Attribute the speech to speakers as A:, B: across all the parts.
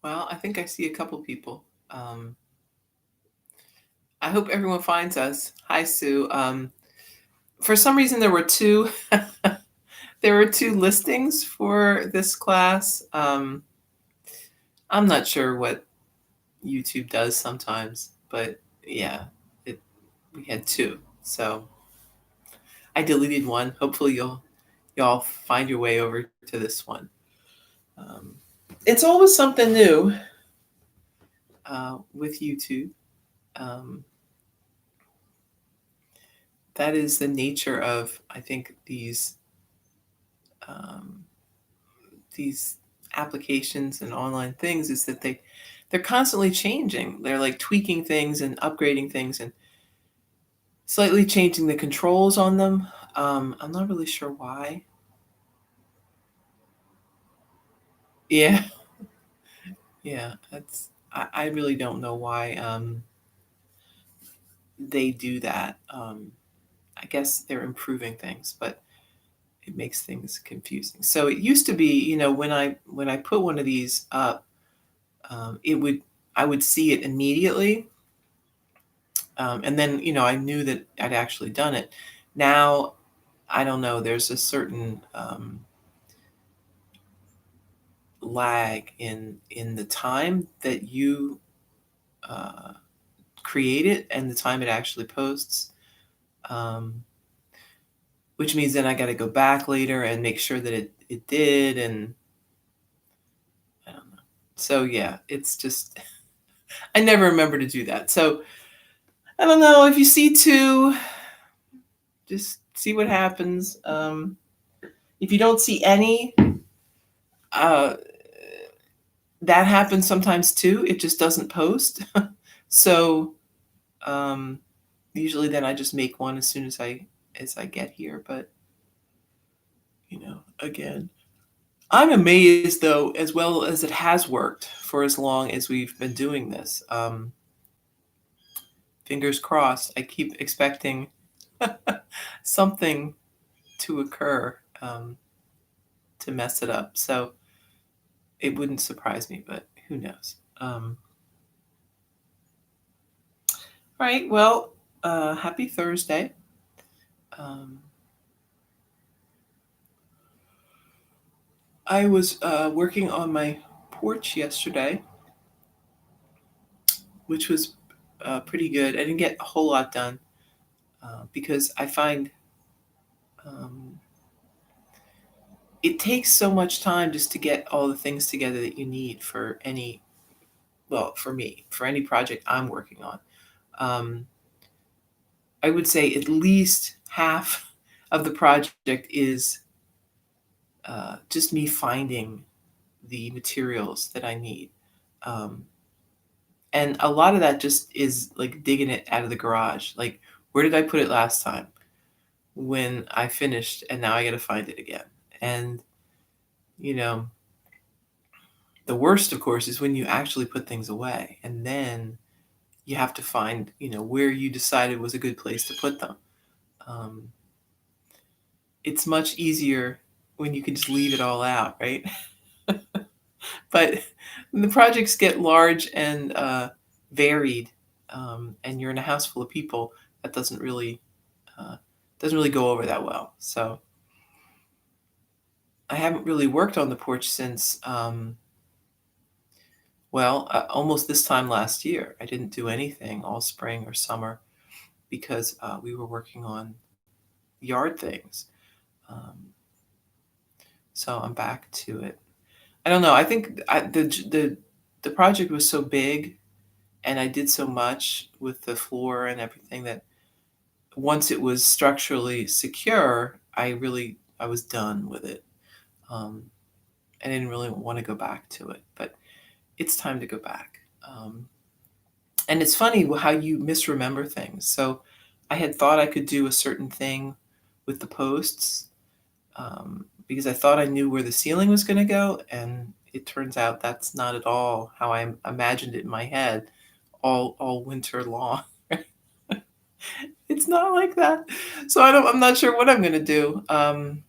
A: Well, I think I see a couple people. I hope everyone finds us. Hi, Sue. For some reason, there were two. There were two listings for this class. I'm not sure what YouTube does sometimes, but yeah, it we had two. So I deleted one. Hopefully, y'all find your way over to this one. Um, it's always something new with YouTube. Um, that is the nature of, I think, um, these applications and online things is that they're constantly changing. They're like tweaking things and upgrading things and slightly changing the controls on them. I'm not really sure why. Yeah, yeah, I really don't know why they do that. I guess they're improving things, but it makes things confusing. So it used to be, when I put one of these up, it would I would see it immediately, and then I knew that I'd actually done it. Now I don't know. There's a certain lag in the time that you uh, create it and the time it actually posts, um, which means then I got to go back later and make sure that it did, and I don't know. So yeah, it's just I never remember to do that. So I don't know if you see two, just see what happens. If you don't see any, uh, that happens sometimes too. It just doesn't post. So um, usually then I just make one as soon as I get here. But again, I'm amazed though, as well as it has worked for as long as we've been doing this. Fingers crossed. I keep expecting something to occur to mess it up. So it wouldn't surprise me, but who knows? Right. Well, happy Thursday. Um, I was working on my porch yesterday, which was pretty good. I didn't get a whole lot done because I find um, it takes so much time just to get all the things together that you need for for me, for any project I'm working on. Um, I would say at least half of the project is just me finding the materials that I need. Um, and a lot of that just is like digging it out of the garage. Like, where did I put it last time when I finished? And now I got to find it again. And, you know, the worst, of course, is when you actually put things away and then you have to find, where you decided was a good place to put them. Um, it's much easier when you can just leave it all out, right? But when the projects get large and varied, and you're in a house full of people, that uh, doesn't really go over that well. So I haven't really worked on the porch since almost this time last year. I didn't do anything all spring or summer because we were working on yard things. Um, so I'm back to it. I don't know. I think the project was so big and I did so much with the floor and everything that once it was structurally secure, I was done with it. Um, I didn't really want to go back to it, but it's time to go back. Um, and it's funny how you misremember things. So I had thought I could do a certain thing with the posts because I thought I knew where the ceiling was going to go, and it turns out that's not at all how I imagined it in my head all winter long. It's not like that. So I'm not sure what I'm going to do. And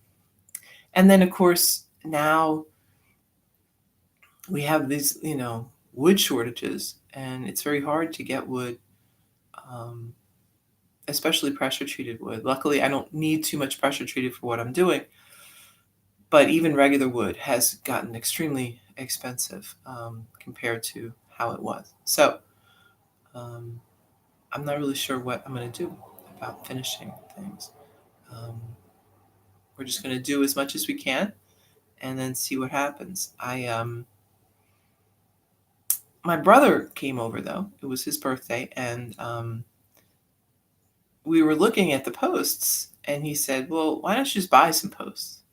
A: then of course now we have these, wood shortages, and it's very hard to get wood, um, especially pressure treated wood. Luckily, I don't need too much pressure treated for what I'm doing, but even regular wood has gotten extremely expensive, compared to how it was. So, um, I'm not really sure what I'm going to do about finishing things. Um, we're just going to do as much as we can and then see what happens. My brother came over though. It was his birthday, and we were looking at the posts, and he said, "Well, why don't you just buy some posts?"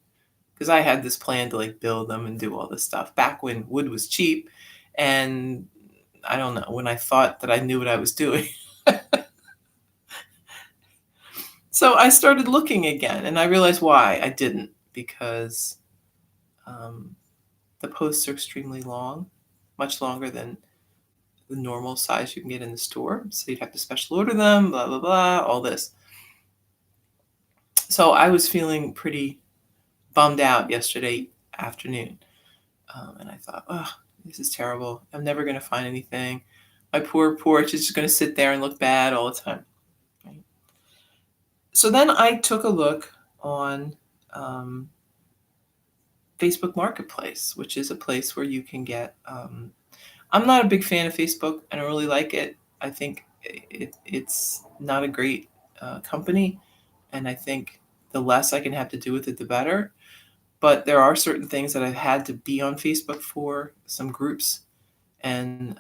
A: Because I had this plan to like build them and do all this stuff back when wood was cheap, and I don't know, when I thought that I knew what I was doing. So I started looking again, and I realized why I didn't, because um, the posts are extremely long, much longer than the normal size you can get in the store. So you'd have to special order them, blah, blah, blah, all this. So I was feeling pretty bummed out yesterday afternoon. And I thought, oh, this is terrible. I'm never going to find anything. My poor porch is just going to sit there and look bad all the time. Right? So then I took a look on um, Facebook Marketplace, which is a place where you can get. I'm not a big fan of Facebook. I don't really like it. I think it's not a great company, and I think the less I can have to do with it, the better. But there are certain things that I've had to be on Facebook for, some groups and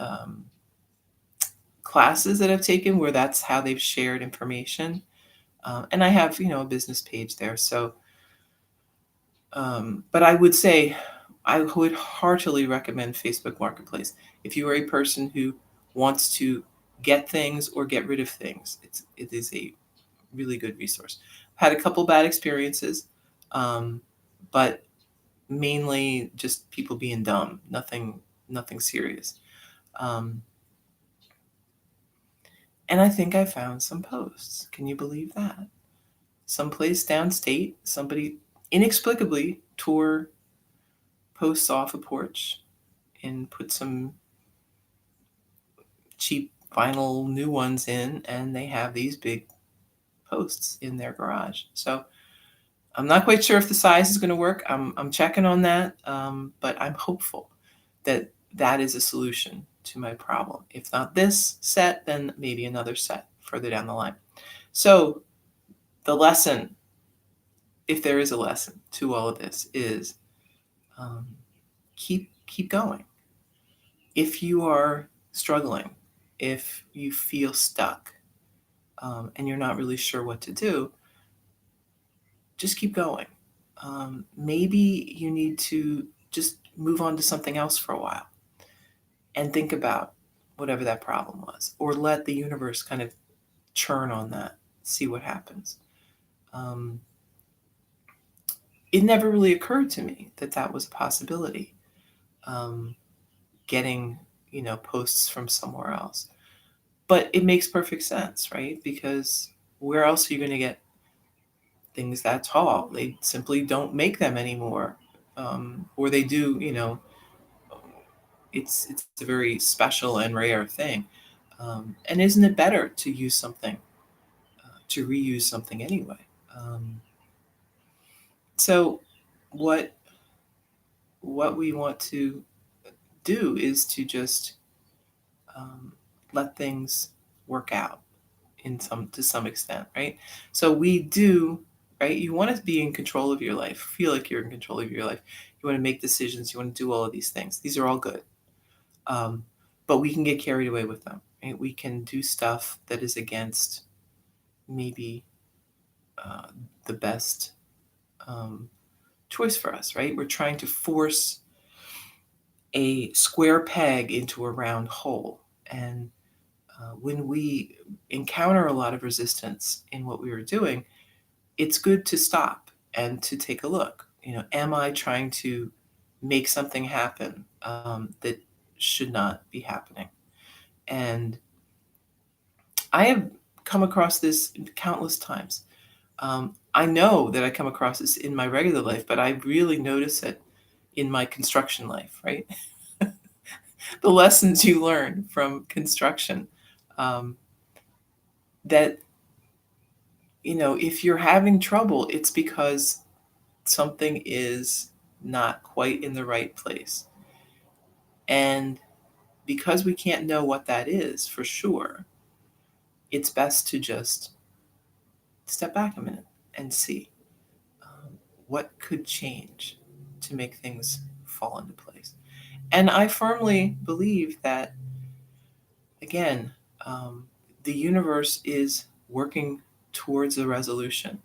A: classes that I've taken where that's how they've shared information. And I have, a business page there. So, but I would say I would heartily recommend Facebook Marketplace. If you are a person who wants to get things or get rid of things, it is a really good resource. I've had a couple bad experiences, but mainly just people being dumb, nothing serious. Um, and I think I found some posts. Can you believe that? Someplace downstate, somebody inexplicably tore posts off a porch and put some cheap vinyl new ones in, and they have these big posts in their garage. So I'm not quite sure if the size is going to work. I'm checking on that, but I'm hopeful that that is a solution to my problem. If not this set, then maybe another set further down the line. So the lesson, if there is a lesson to all of this, is um, keep going. If you are struggling, if you feel stuck, and you're not really sure what to do, just keep going. Maybe you need to just move on to something else for a while and think about whatever that problem was, or let the universe kind of churn on that, see what happens. Um, it never really occurred to me that that was a possibility. Um, getting posts from somewhere else, but it makes perfect sense, right? Because where else are you going to get things that tall? They simply don't make them anymore, or they do. It's a very special and rare thing. And isn't it better to use something, to reuse something anyway? Um, so what what we want to do is to just um, let things work out in some to some extent, right? So we do, right? You want to be in control of your life, feel like you're in control of your life. You want to make decisions. You want to do all of these things. These are all good, um, but we can get carried away with them. Right? We can do stuff that is against maybe uh, the best um, choice for us, right? We're trying to force a square peg into a round hole, and when we encounter a lot of resistance in what we were doing, it's good to stop and to take a look. Am I trying to make something happen that should not be happening? And I have come across this countless times. I know that I come across this in my regular life, but I really notice it in my construction life, right? the lessons you learn from construction. Um, that, if you're having trouble, it's because something is not quite in the right place. And because we can't know what that is for sure, it's best to just step back a minute and see what could change to make things fall into place. And I firmly believe that, again, um, the universe is working towards a resolution.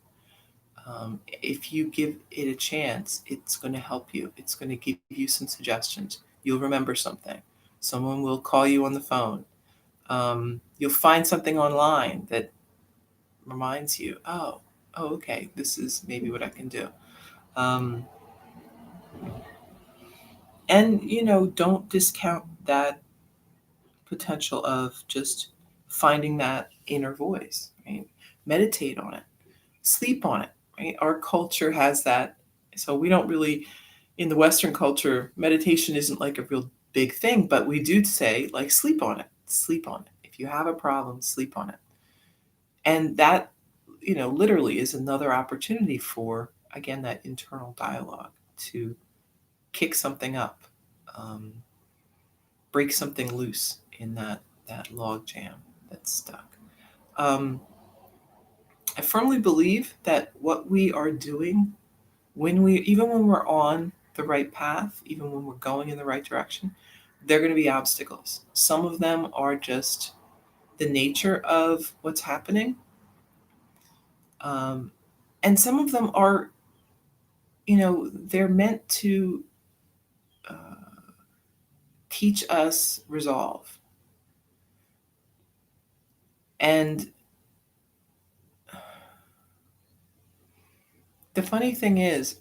A: If you give it a chance, it's going to help you. It's going to give you some suggestions. You'll remember something. Someone will call you on the phone. You'll find something online that reminds you, oh, okay, this is maybe what I can do. Um, and, don't discount that potential of just finding that inner voice, right? Meditate on it, sleep on it, right? Our culture has that. So we don't really, in the Western culture, meditation isn't like a real big thing, but we do say, like, sleep on it, sleep on it. If you have a problem, sleep on it. And that, literally is another opportunity for, again, that internal dialogue to kick something up, um, break something loose in that log jam that's stuck. Um, I firmly believe that what we are doing, even when we're on the right path, even when we're going in the right direction, there are going to be obstacles. Some of them are just the nature of what's happening, um, and some of them are, they're meant to uh, teach us resolve. And the funny thing is,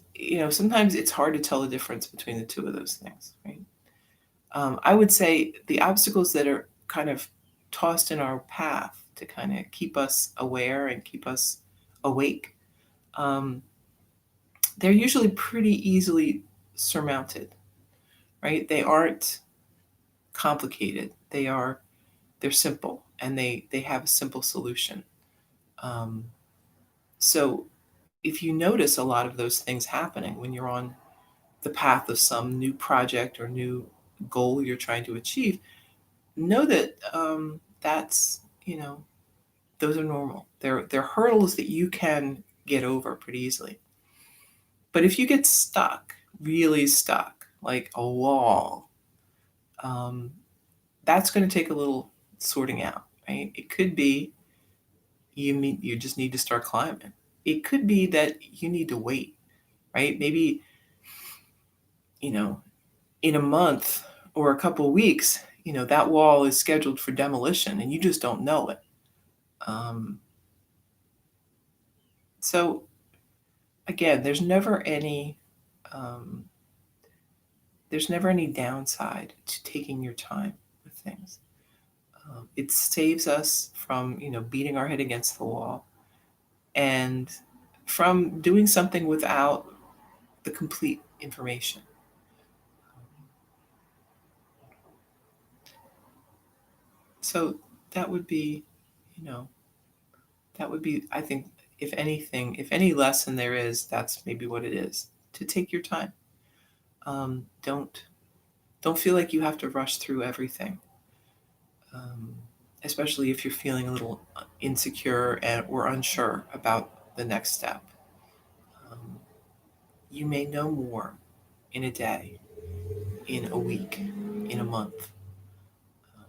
A: sometimes it's hard to tell the difference between the two of those things, right? I would say the obstacles that are kind of tossed in our path to kind of keep us aware and keep us awake, um, they're usually pretty easily surmounted, right? They aren't complicated. They're simple, and they have a simple solution. Um, so if you notice a lot of those things happening when you're on the path of some new project or new goal you're trying to achieve, know that those are normal. They're hurdles that you can get over pretty easily. But if you get stuck, really stuck, like a wall, um, that's going to take a little sorting out, right? It could be you just need to start climbing. It could be that you need to wait, right? Maybe, you know, in a month or a couple of weeks, that wall is scheduled for demolition and you just don't know it. Um, so again, um, there's never any downside to taking your time with things. It saves us from, beating our head against the wall and from doing something without the complete information. So that would be, you know, I think, if anything, if any lesson there is, that's maybe what it is. To take your time. Don't feel like you have to rush through everything, um, especially if you're feeling a little insecure or unsure about the next step. Um, you may know more in a day, in a week, in a month. Um,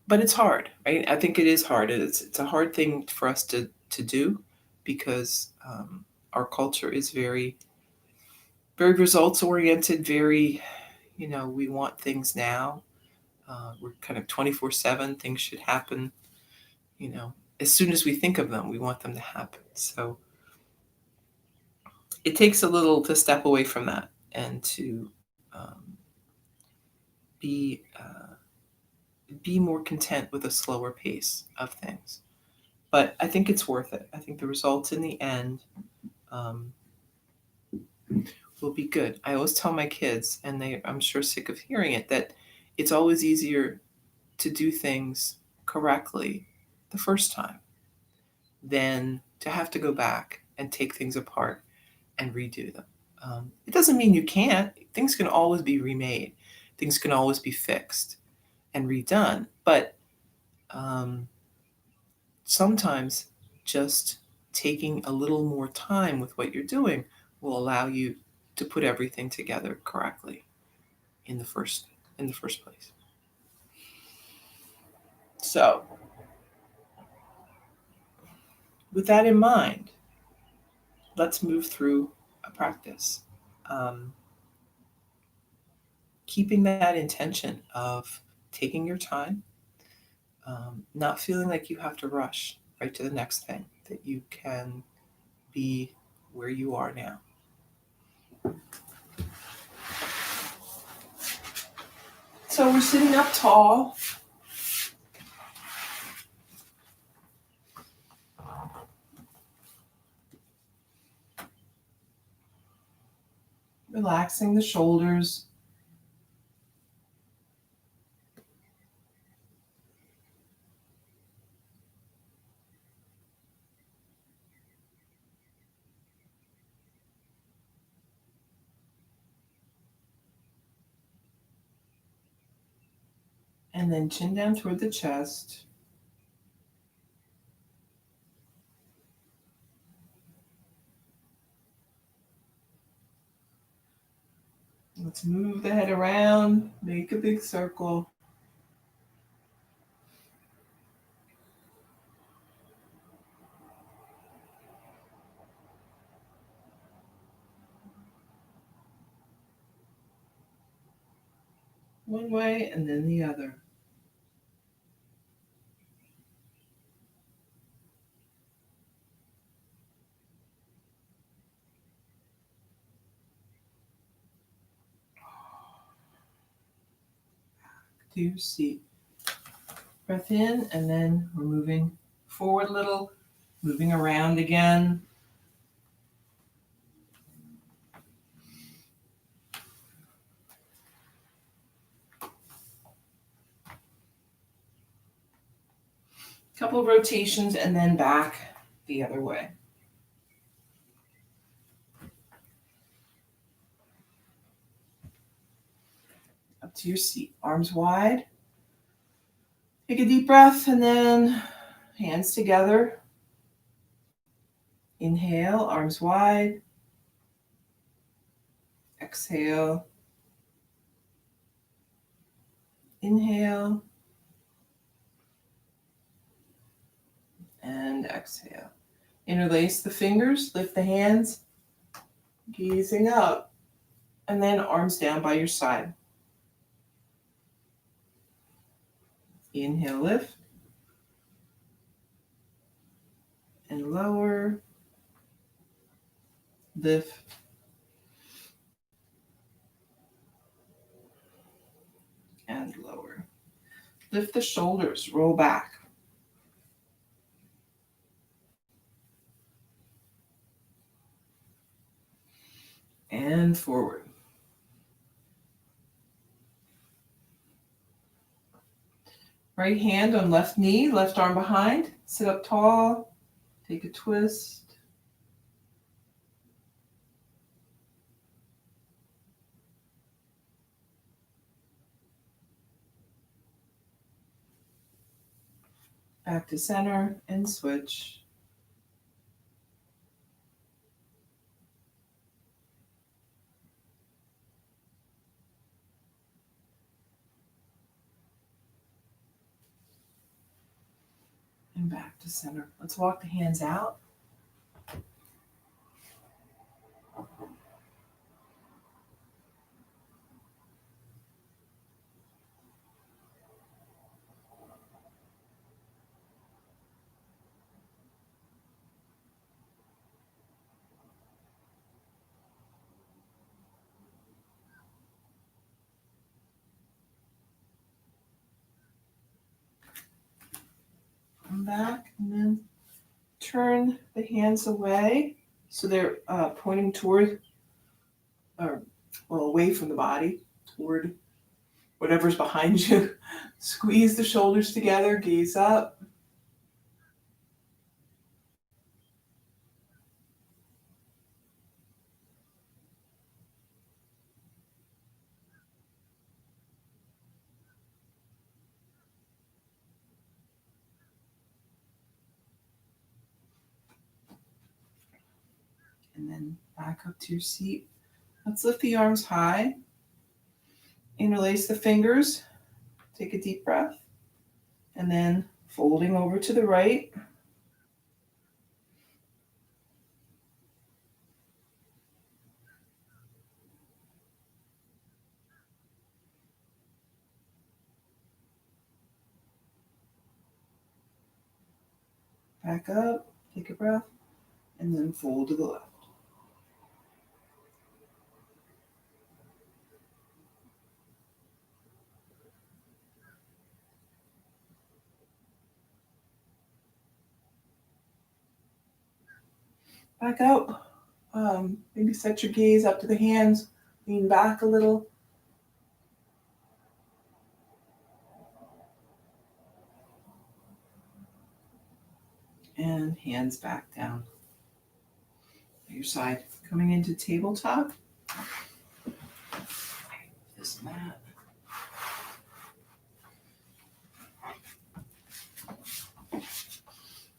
A: but it's hard, right? I think it is hard. It's a hard thing for us to do because our culture is very very results oriented. Very, we want things now. We're kind of 24/7. Things should happen. As soon as we think of them, we want them to happen. So it takes a little to step away from that and to be be more content with a slower pace of things. But I think it's worth it. I think the results in the end um, will be good. I always tell my kids, and I'm sure sick of hearing it, that it's always easier to do things correctly the first time than to have to go back and take things apart and redo them. It doesn't mean you can't. Things can always be remade. Things can always be fixed and redone. But um, sometimes just taking a little more time with what you're doing will allow you to put everything together correctly in the first place. So, with that in mind, let's move through a practice. Um, Keeping that intention of taking your time, not feeling like you have to rush right to the next thing, that you can be where you are now. So we're sitting up tall. Relaxing the shoulders. And then chin down toward the chest. Let's move the head around, make a big circle. One way and then the other. To your seat. Breath in, and then we're moving forward a little, moving around again. Couple of rotations and then back the other way. Up to your seat, arms wide. Take a deep breath and then hands together. Inhale, arms wide. Exhale. Inhale. And exhale. Interlace the fingers, lift the hands, gazing up, and then arms down by your side. Inhale, lift, and lower, lift, and lower. Lift the shoulders, roll back. And forward. Right hand on left knee, left arm behind. Sit up tall. Take a twist. Back to center and switch. And back to center. Let's walk the hands out. Come back and then turn the hands away so they're pointing toward or well, away from the body toward whatever's behind you. Squeeze the shoulders together, gaze up. And then back up to your seat. Let's lift the arms high. Interlace the fingers. Take a deep breath. And then folding over to the right. Back up, take a breath, and then fold to the left. Back up. Maybe set your gaze up to the hands. Lean back a little. And hands back down. Your side. Coming into tabletop. This mat.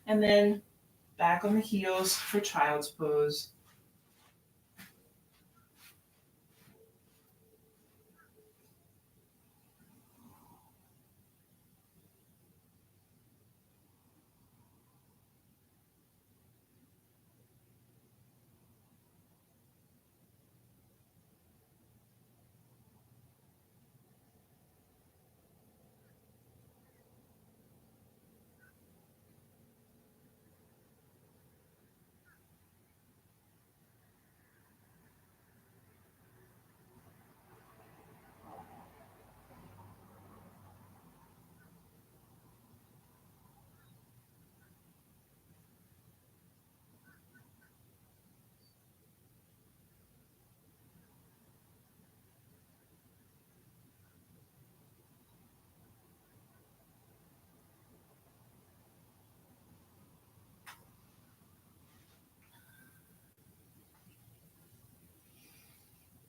A: And then back on the heels for child's pose.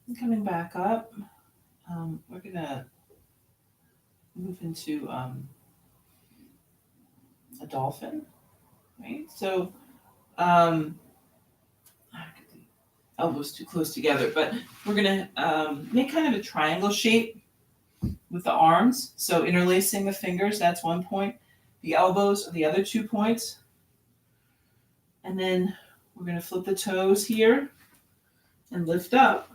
A: And coming back up, we're going to move into a dolphin, right? So, elbows too close together, but we're going to make kind of a triangle shape with the arms. So interlacing the fingers, that's one point. The elbows are the other 2 points. And then we're going to flip the toes here and lift up.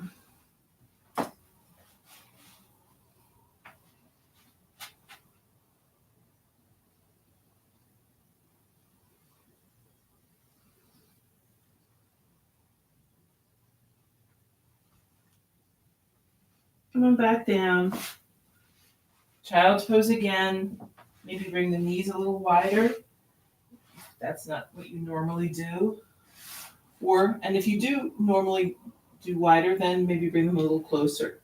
A: Coming back down. Child's pose again. Maybe bring the knees a little wider. That's not what you normally do. And if you do normally do wider, then maybe bring them a little closer.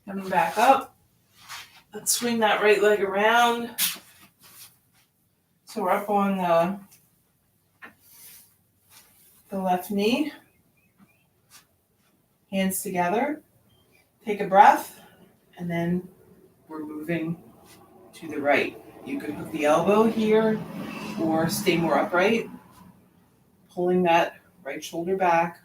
A: Coming back up. Let's swing that right leg around. So we're up on the left knee. Hands together. Take a breath. And then we're moving to the right. You could hook the elbow here or stay more upright. Pulling that right shoulder back.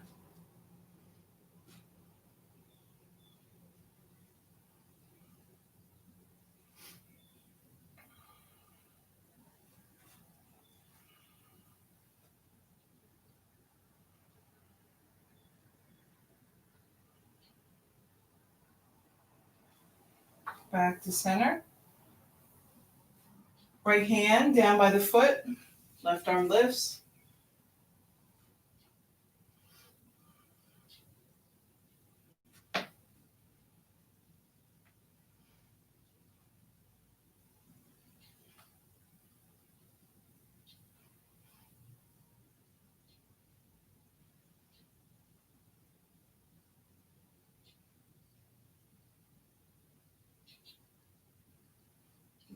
A: back to center. Right hand down by the foot, left arm lifts.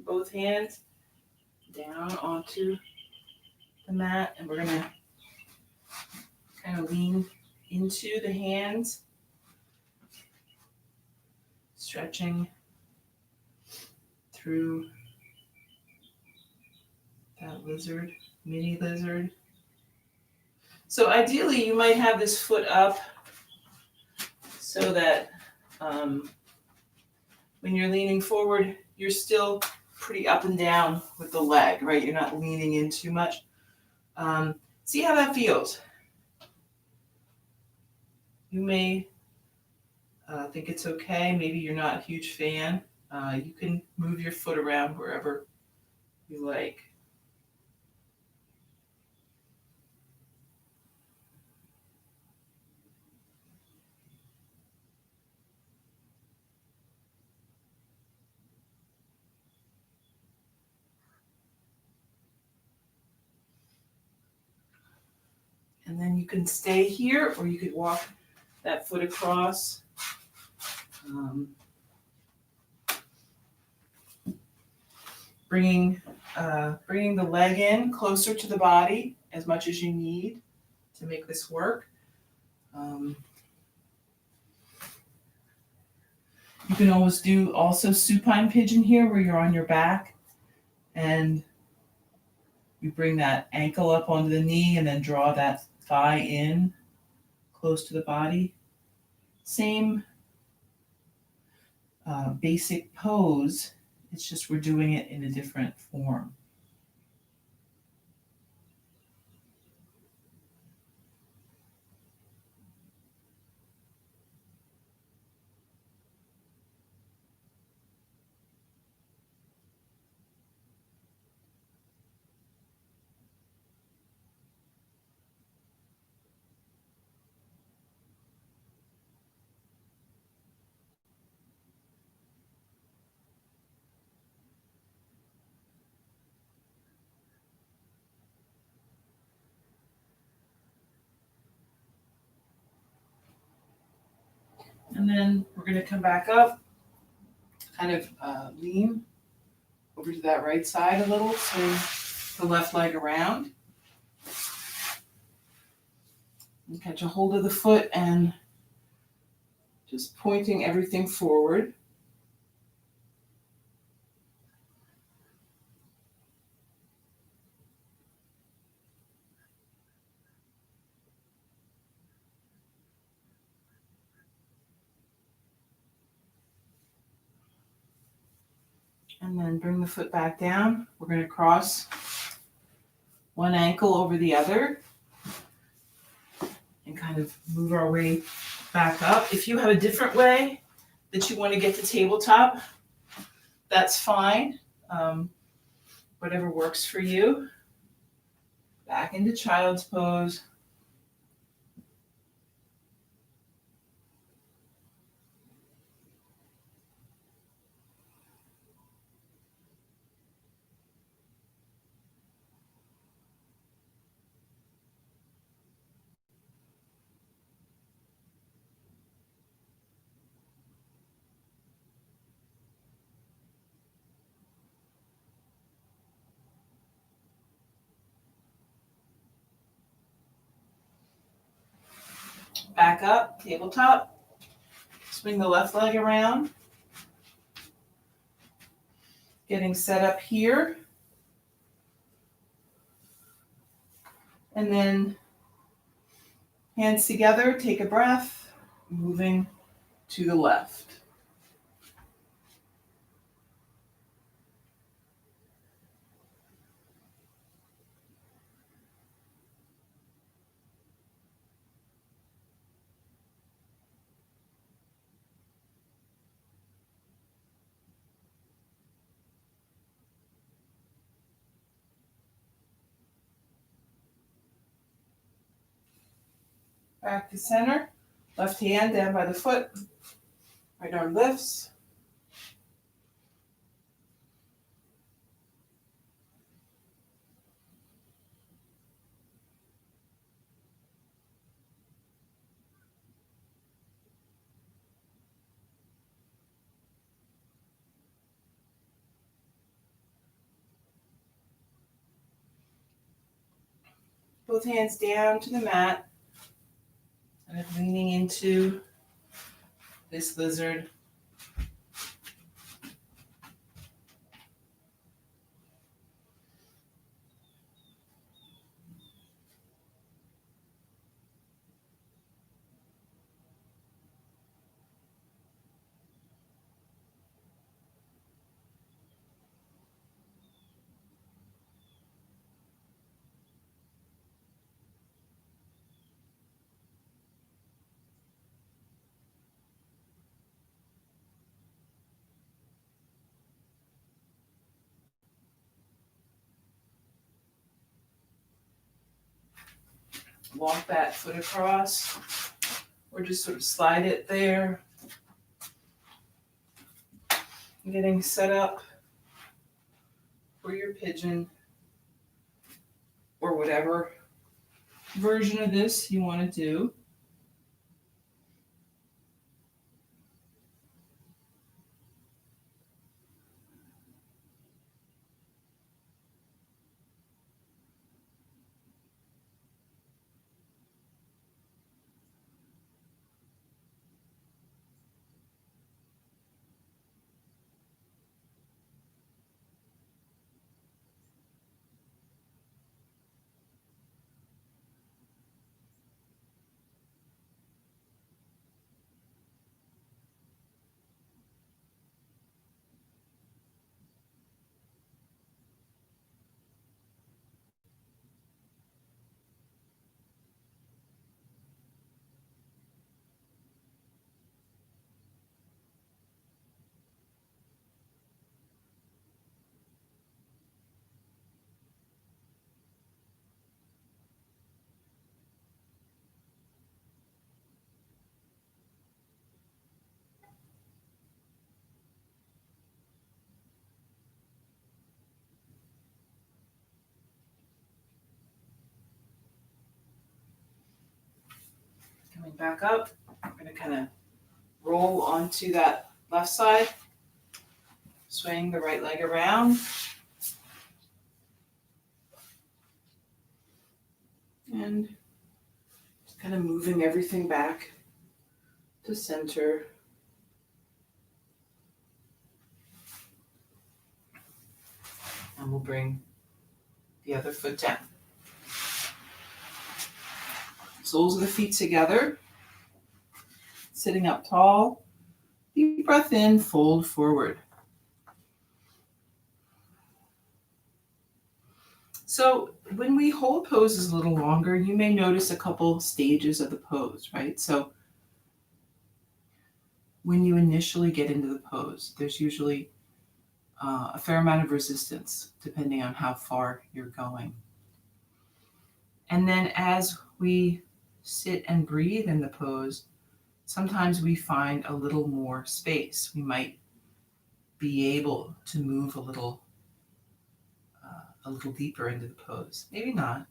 A: Both hands down onto the mat, and we're gonna kind of lean into the hands, stretching through that lizard, mini lizard. So ideally you might have this foot up so that when you're leaning forward, you're still pretty up and down with the leg, right? You're not leaning in too much. See how that feels. You may think it's okay. Maybe you're not a huge fan. You can move your foot around wherever you like. And then you can stay here, or you could walk that foot across. Bringing the leg in closer to the body as much as you need to make this work. You can always do also supine pigeon here, where you're on your back and you bring that ankle up onto the knee and then draw that thigh in close to the body. Same basic pose, it's just we're doing it in a different form. And then we're going to come back up, kind of lean over to that right side a little, swing the left leg around. And catch a hold of the foot and just pointing everything forward. And then bring the foot back down. We're going to cross one ankle over the other and kind of move our way back up. If you have a different way that you want to get to tabletop, that's fine. Whatever works for you. Back into child's pose. Back up, tabletop. Swing the left leg around. Getting set up here. And then hands together, take a breath, moving to the left. Back to center. Left hand down by the foot. Right arm lifts. Both hands down to the mat. Kind of leaning into this lizard. Walk that foot across, or just sort of slide it there. Getting set up for your pigeon, or whatever version of this you want to do. Coming back up, I'm going to kind of roll onto that left side, swing the right leg around, and just kind of moving everything back to center. And we'll bring the other foot down. Soles of the feet together, sitting up tall. Deep breath in, fold forward. So when we hold poses a little longer, you may notice a couple stages of the pose, right? So when you initially get into the pose, there's usually a fair amount of resistance, depending on how far you're going. And then as we sit and breathe in the pose, sometimes we find a little more space. We might be able to move a little deeper into the pose. Maybe not.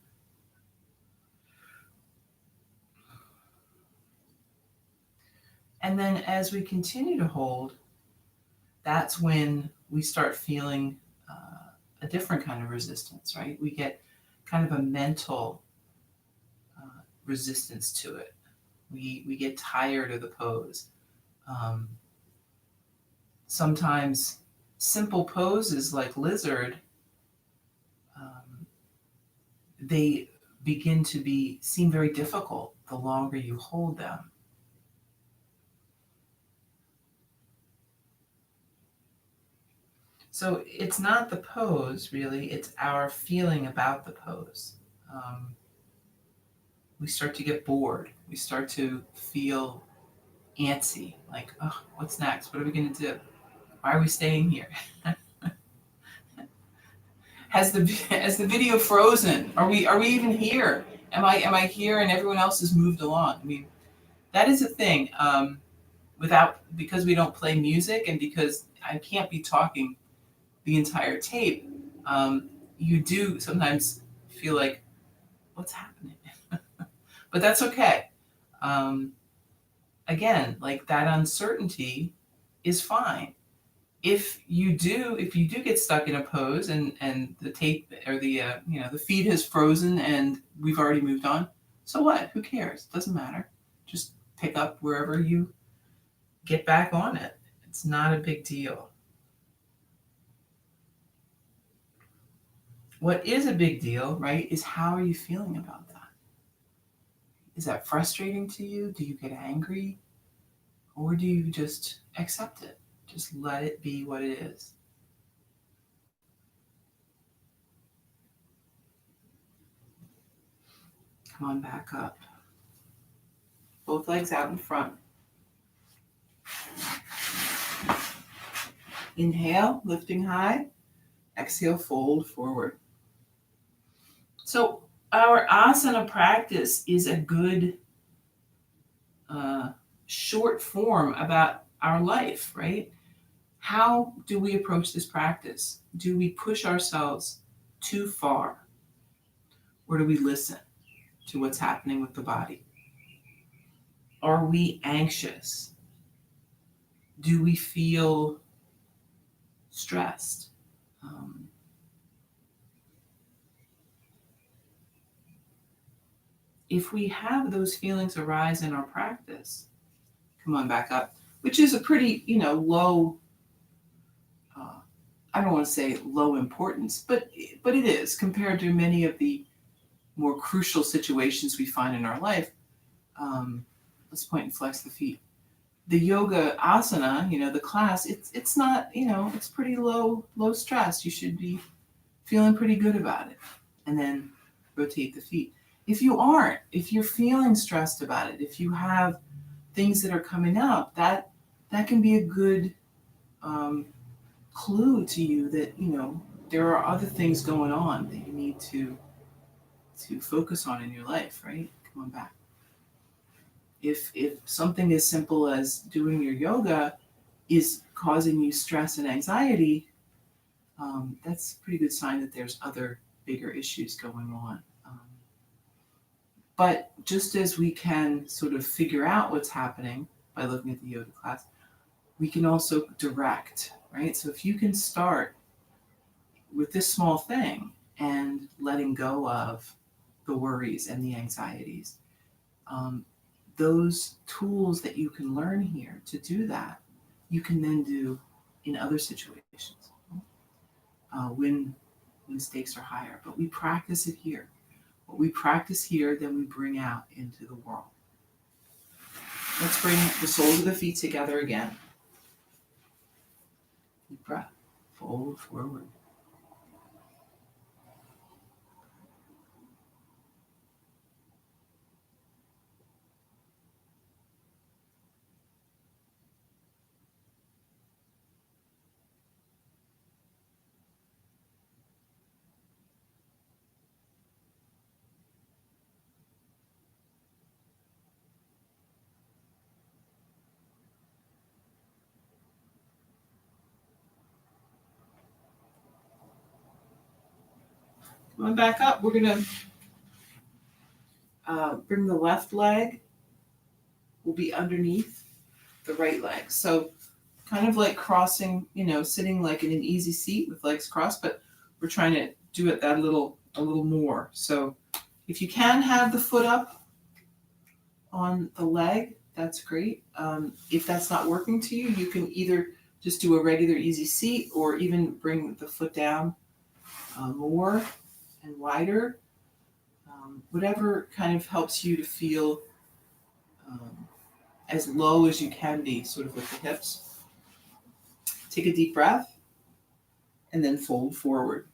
A: And then as we continue to hold, that's when we start feeling a different kind of resistance, right? We get kind of a mental resistance to it. We get tired of the pose. Sometimes simple poses like lizard, they begin to seem very difficult the longer you hold them. So it's not the pose, really, it's our feeling about the pose. We start to get bored. We start to feel antsy, like, oh, what's next? What are we going to do? Why are we staying here? Has the video frozen? Are we even here Am I here and everyone else has moved along? I mean, that is a thing. Because we don't play music and because I can't be talking the entire tape, you do sometimes feel like, what's happening? But that's okay. Um, Again, like that uncertainty is fine. If you do get stuck in a pose and the tape or the feed has frozen and we've already moved on, so what? Who cares? Doesn't matter. Just pick up wherever you get back on it. It's not a big deal. What is a big deal, right, is how are you feeling about that? Is that frustrating to you? Do you get angry? Or do you just accept it? Just let it be what it is. Come on back up. Both legs out in front. Inhale, lifting high. Exhale, fold forward. So our asana practice is a good short form about our life, right? How do we approach this practice? Do we push ourselves too far? Or do we listen to what's happening with the body? Are we anxious? Do we feel stressed? Um, if we have those feelings arise in our practice, come on back up, which is a pretty, low, uh, I don't want to say low importance, but it is compared to many of the more crucial situations we find in our life. Let's point and flex the feet. The yoga asana, the class, it's not, it's pretty low stress. You should be feeling pretty good about it. And then rotate the feet. If you aren't, if you're feeling stressed about it, if you have things that are coming up, that can be a good clue to you that there are other things going on that you need to focus on in your life, right? Come on back. If something as simple as doing your yoga is causing you stress and anxiety, that's a pretty good sign that there's other bigger issues going on. But just as we can sort of figure out what's happening by looking at the yoga class, we can also direct, right? So if you can start with this small thing and letting go of the worries and the anxieties, those tools that you can learn here to do that, you can then do in other situations when stakes are higher. But we practice it here. What we practice here, then we bring out into the world. Let's bring the soles of the feet together again. Deep breath. Fold forward. Going back up, we're going to bring the left leg will be underneath the right leg. So kind of like crossing, sitting like in an easy seat with legs crossed, but we're trying to do it a little more. So if you can have the foot up on the leg, that's great. If that's not working to you, you can either just do a regular easy seat or even bring the foot down more and wider. Whatever kind of helps you to feel as low as you can be, sort of with the hips. Take a deep breath and then fold forward.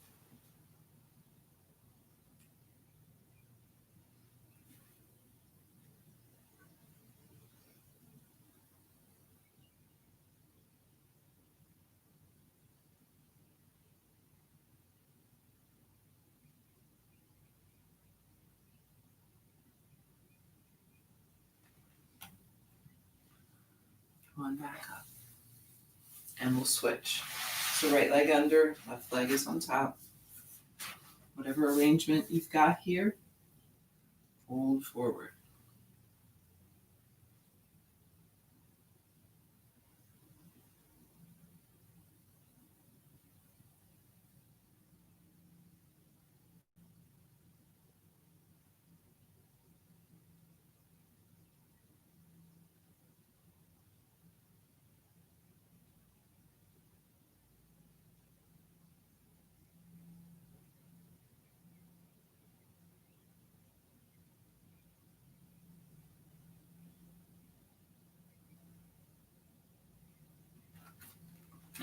A: on back up. And we'll switch. So right leg under, left leg is on top. Whatever arrangement you've got here, fold forward.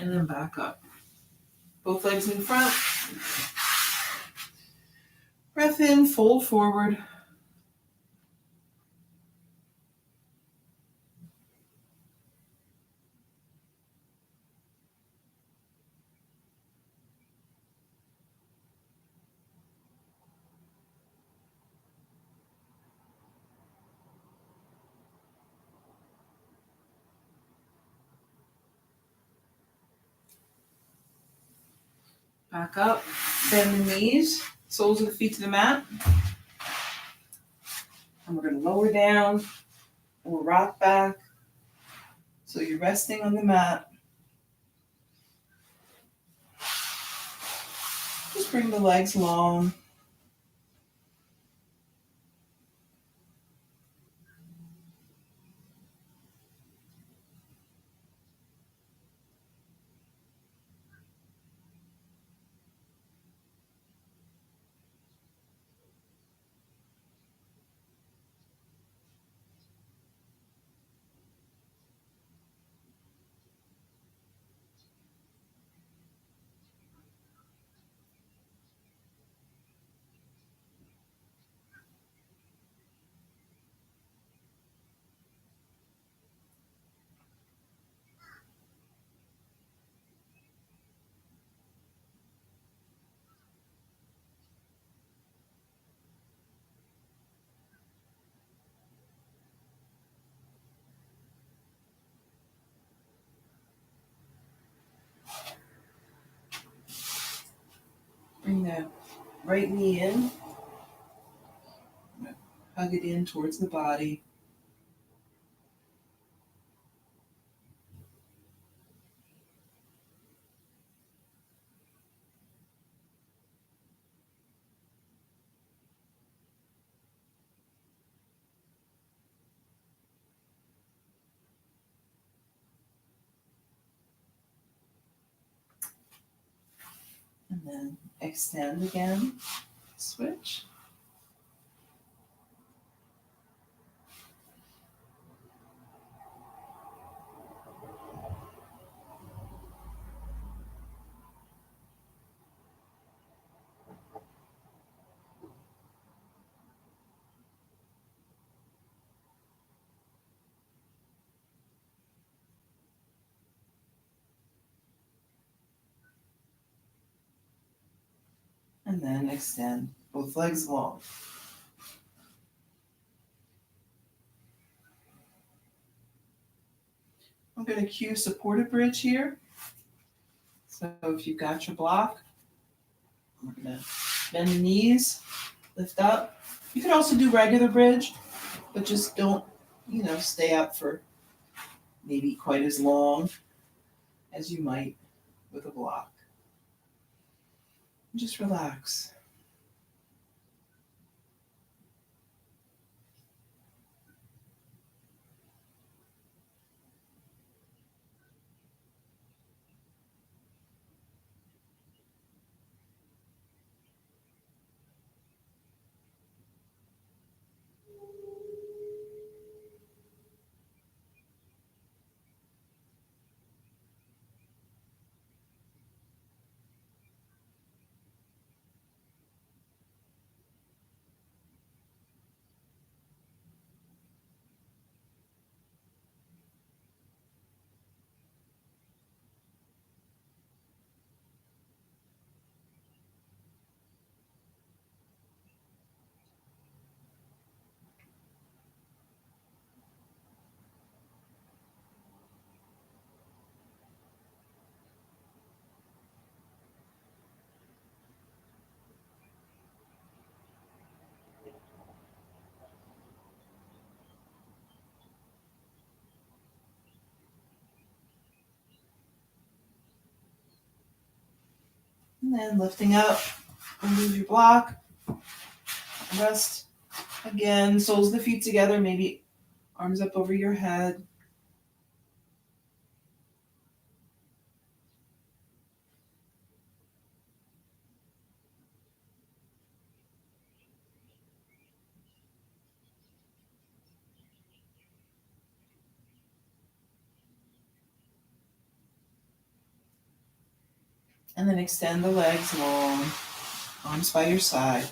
A: And then back up. Both legs in front. Breath in, fold forward. Back up, bend the knees, soles of the feet to the mat. And we're going to lower down or rock back. So you're resting on the mat. Just bring the legs long. Bring the right knee in. Hug it in towards the body. And then extend again. Switch. And then extend both legs long. I'm going to cue supported bridge here. So if you've got your block, we're going to bend the knees, lift up. You can also do regular bridge, but just don't, stay up for maybe quite as long as you might with a block. Just relax. And then lifting up, remove your block, rest again, soles of the feet together, maybe arms up over your head. And then extend the legs long, arms by your side,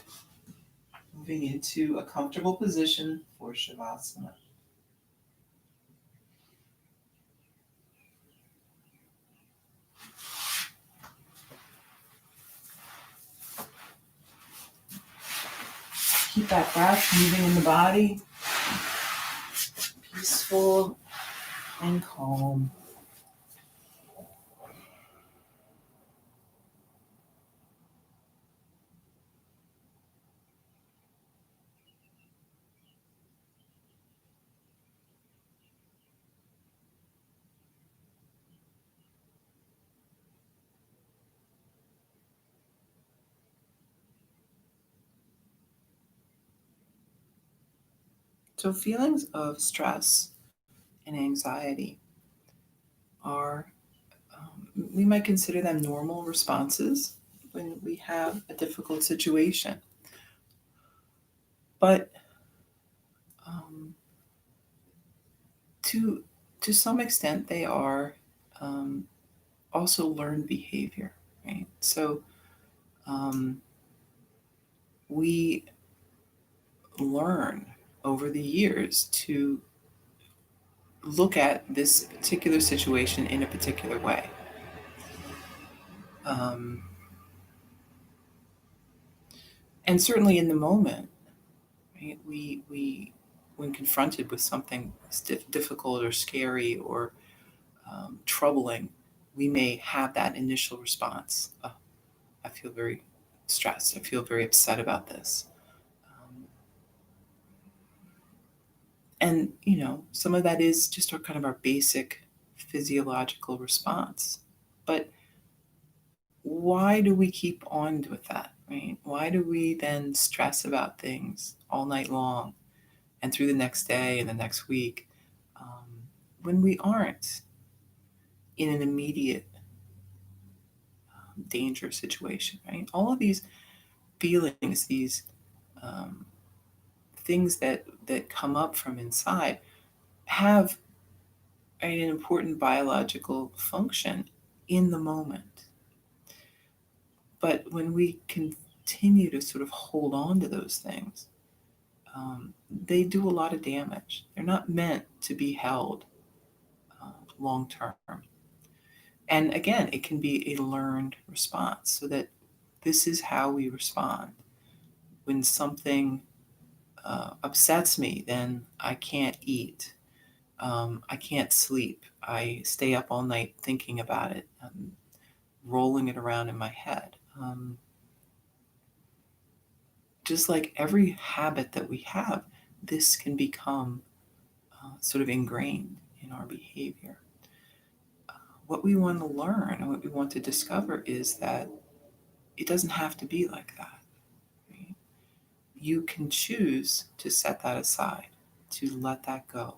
A: moving into a comfortable position for Shavasana. Keep that breath moving in the body, peaceful and calm. So, feelings of stress and anxiety are, we might consider them normal responses when we have a difficult situation. But um, to, to some extent, they are um, also learned behavior, right? So, um, we learn over the years to look at this particular situation in a particular way. Um, and certainly in the moment, right, we when confronted with something difficult or scary or troubling, we may have that initial response. Oh, I feel very stressed. I feel very upset about this. Um, and, some of that is just our kind of our basic physiological response. But why do we keep on with that, right? Why do we then stress about things all night long and through the next day and the next week when we aren't in an immediate danger situation, right? All of these feelings, these um, things that come up from inside, have an important biological function in the moment. But when we continue to sort of hold on to those things, they do a lot of damage. They're not meant to be held long term. And again, it can be a learned response so that this is how we respond. When something upsets me, then I can't eat. I can't sleep. I stay up all night thinking about it, rolling it around in my head. Just like every habit that we have, this can become sort of ingrained in our behavior. What we want to learn and what we want to discover is that it doesn't have to be like that. Right? You can choose to set that aside, to let that go,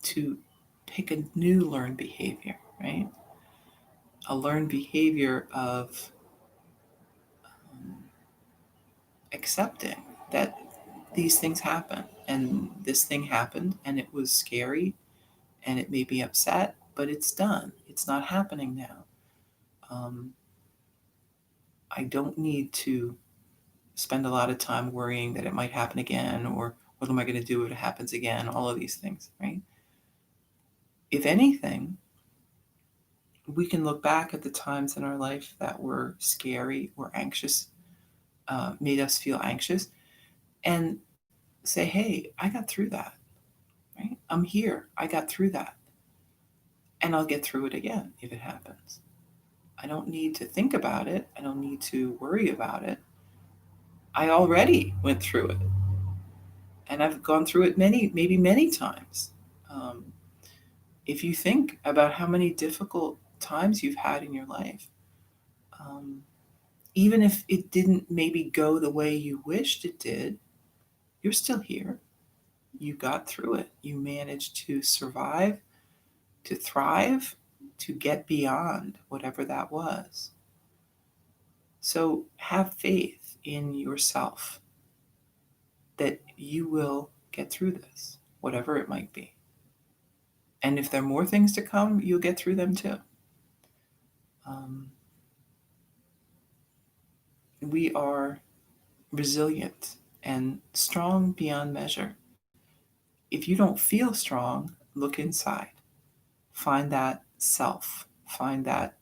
A: to pick a new learned behavior, right? A learned behavior of um, accepting that these things happen and this thing happened and it was scary and it made me upset, but it's done. It's not happening now. Um, I don't need to spend a lot of time worrying that it might happen again or what am I going to do if it happens again? All of these things, right? If anything, we can look back at the times in our life that were scary or anxious, made us feel anxious, and say, hey, I got through that, right? I'm here. I got through that. And I'll get through it again if it happens. I don't need to think about it. I don't need to worry about it. I already went through it. And I've gone through it maybe many times. Um, if you think about how many difficult times you've had in your life, um, Even if it didn't maybe go the way you wished it did, you're still here. You got through it. You managed to survive, to thrive, to get beyond whatever that was. So have faith in yourself that you will get through this, whatever it might be. And if there are more things to come, you'll get through them too. Um, we are resilient and strong beyond measure. If you don't feel strong, look inside. Find that self. Find that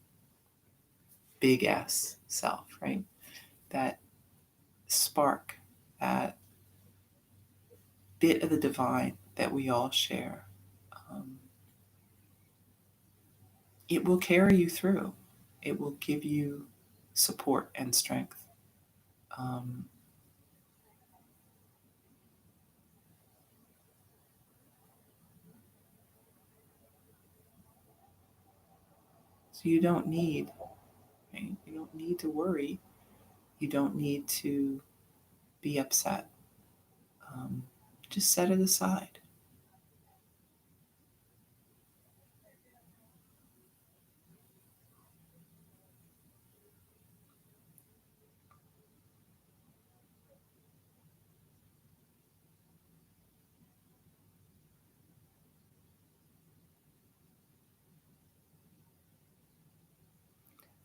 A: big S self, right? That spark, that bit of the divine that we all share. Um, it will carry you through. It will give you support and strength. Um, so you don't need, right? You don't need to worry. You don't need to be upset. Um, just set it aside.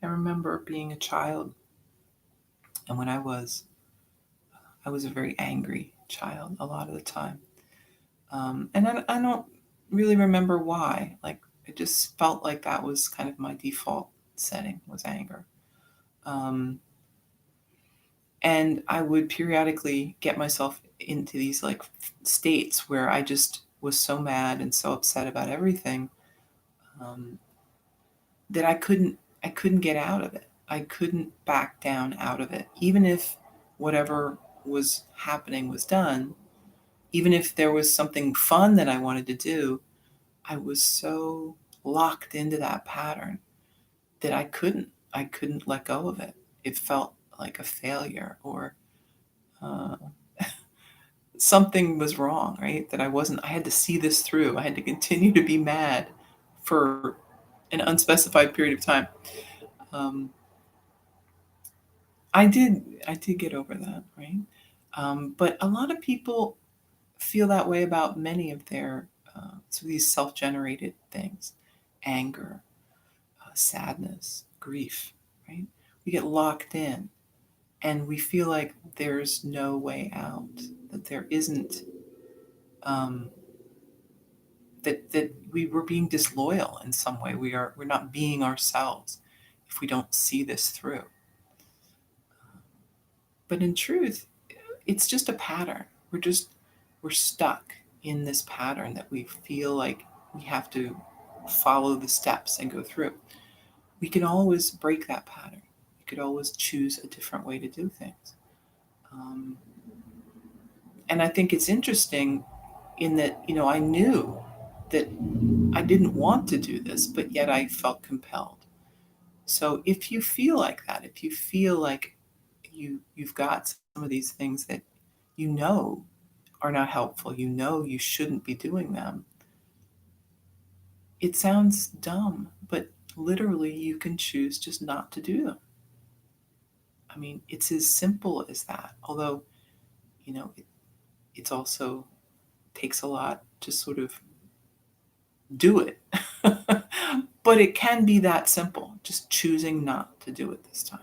A: I remember being a child, and when I was a very angry child a lot of the time. And I don't really remember why. Like, it just felt like that was kind of my default setting was anger. Um, and I would periodically get myself into these like states where I just was so mad and so upset about everything um, that I couldn't get out of it. I couldn't back down out of it, even if whatever was happening was done. Even if there was something fun that I wanted to do, I was so locked into that pattern that I couldn't let go of it. It felt like a failure or uh, something was wrong, right? That I had to see this through. I had to continue to be mad for an unspecified period of time. Um, I did get over that, right? But a lot of people feel that way about many of their so these self-generated things, anger, sadness, grief, right? We get locked in and we feel like there's no way out, that there isn't, um, that we were being disloyal in some way. We're not being ourselves if we don't see this through. But in truth, it's just a pattern. We're stuck in this pattern that we feel like we have to follow the steps and go through. We can always break that pattern. We could always choose a different way to do things. Um, and I think it's interesting in that, I knew that I didn't want to do this, but yet I felt compelled. So if you feel like that, if you feel like you've got some of these things that you know are not helpful, you know you shouldn't be doing them, it sounds dumb, but literally you can choose just not to do them. I mean, it's as simple as that. Although, it's also takes a lot to sort of do it. But it can be that simple, just choosing not to do it this time.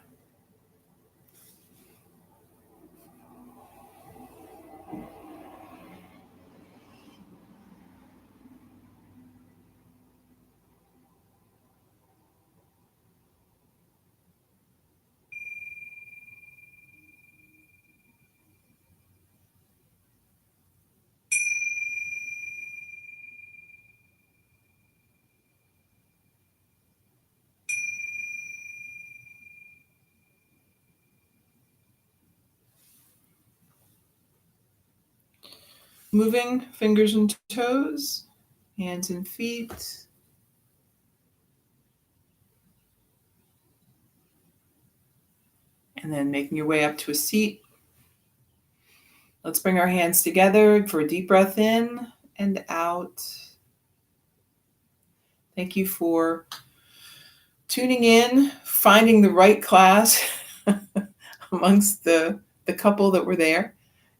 A: Moving fingers and toes, hands and feet, And then making your way up to a seat. Let's bring our hands together for a deep breath in and out. Thank you for tuning in, finding the right class amongst the couple that were there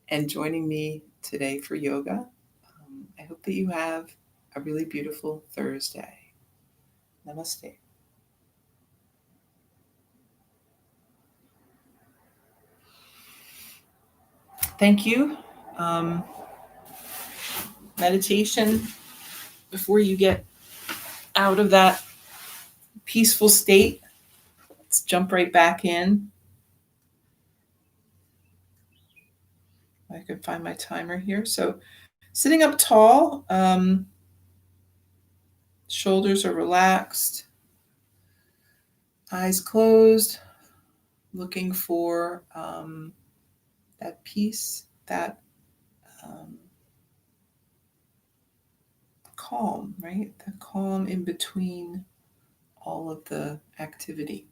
A: and joining me today for yoga. I hope that you have a really beautiful Thursday. Namaste. Thank you. Meditation before you get out of that peaceful state. Let's jump right back in. I can find my timer here. So sitting up tall, shoulders are relaxed, eyes closed, looking for that peace, that calm, right? The calm in between all of the activity.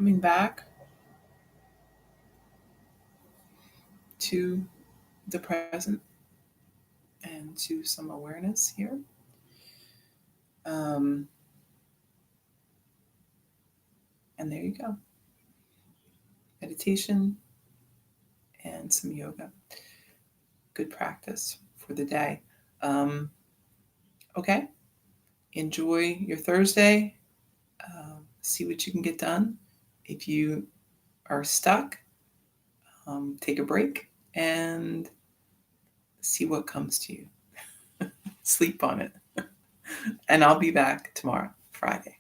A: coming back to the present and to some awareness here. And there you go. Meditation and some yoga. Good practice for the day. Okay. Enjoy your Thursday. See what you can get done. If you are stuck, take a break and see what comes to you. Sleep on it. And I'll be back tomorrow, Friday.